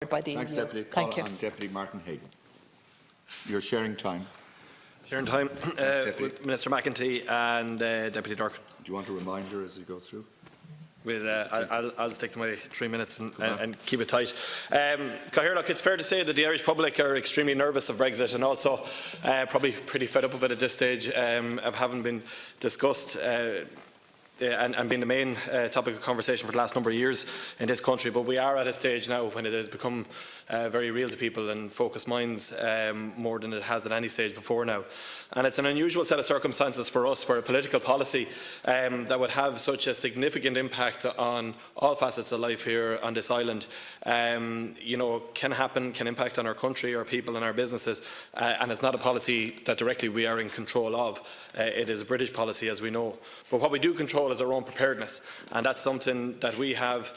by the Thanks, EU. Deputy Thank you. And Deputy Martin Heydon. You're sharing time. Sharing time with Minister McEntee and Deputy Durkin. Do you want a reminder as you go through? I'll stick to my 3 minutes and keep it tight. Look, it's fair to say that the Irish public are extremely nervous of Brexit and also probably pretty fed up of it at this stage, of having been discussed and been the main topic of conversation for the last number of years in this country. But we are at a stage now when it has become very real to people and focused minds more than it has at any stage before now. And it's an unusual set of circumstances for us where a political policy that would have such a significant impact on all facets of life here on this island, can happen, can impact on our country, our people and our businesses. And it's not a policy that directly we are in control of. It is a British policy, as we know. But what we do control is our own preparedness, and that's something that we have,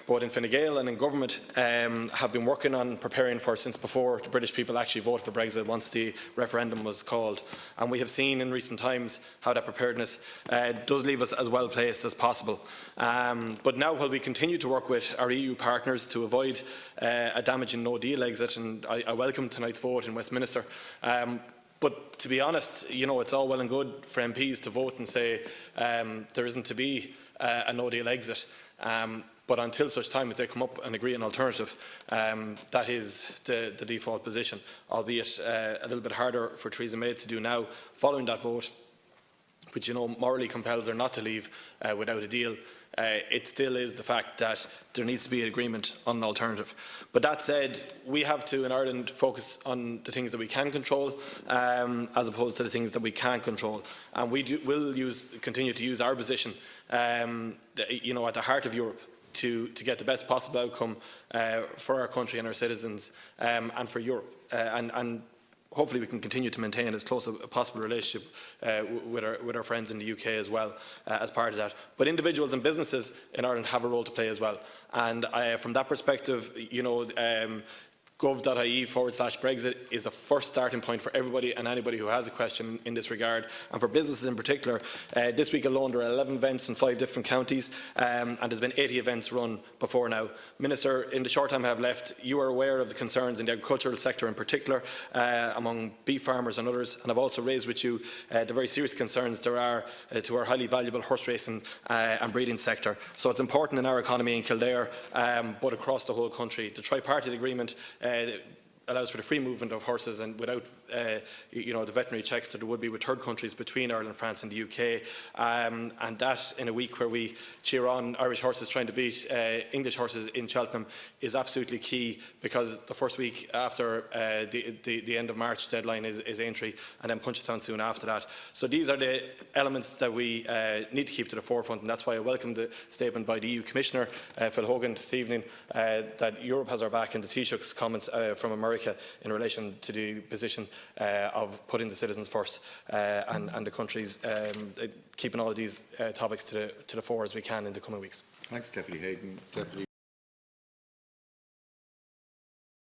both in Fine Gael and in government, have been working on preparing for since before the British people actually voted for Brexit once the referendum was called. And we have seen in recent times how that preparedness does leave us as well placed as possible. But now, while we continue to work with our EU partners to avoid a damaging no-deal exit, and I welcome tonight's vote in Westminster, but to be honest, it's all well and good for MPs to vote and say there isn't to be a no-deal exit. But until such time as they come up and agree an alternative, that is the default position, albeit a little bit harder for Theresa May to do now following that vote, which morally compels her not to leave without a deal. It still is the fact that there needs to be an agreement on an alternative. But that said, we have to, in Ireland, focus on the things that we can control as opposed to the things that we can't control. And we will continue to use our position at the heart of Europe to get the best possible outcome for our country and our citizens and for Europe. And hopefully we can continue to maintain as close a possible relationship with our friends in the UK as well as part of that. But individuals and businesses in Ireland have a role to play as well. And from that perspective, gov.ie/Brexit is the first starting point for everybody and anybody who has a question in this regard. And for businesses in particular, this week alone there are 11 events in 5 different counties, and there's been 80 events run before now. Minister, in the short time I have left, you are aware of the concerns in the agricultural sector in particular, among beef farmers and others, and I've also raised with you the very serious concerns there are to our highly valuable horse racing and breeding sector. So it's important in our economy in Kildare, but across the whole country. The tripartite agreement allows for the free movement of horses and without the veterinary checks that there would be with third countries between Ireland, France and the UK, and that in a week where we cheer on Irish horses trying to beat English horses in Cheltenham is absolutely key, because the first week after the end of March deadline is Aintree, and then Punchestown soon after that. So these are the elements that we need to keep to the forefront, and that's why I welcome the statement by the EU Commissioner Phil Hogan this evening that Europe has our back, and the Taoiseach's comments from America in relation to the position of putting the citizens first and the countries keeping all of these topics to the fore as we can in the coming weeks. Thanks, Deputy Heydon. Deputy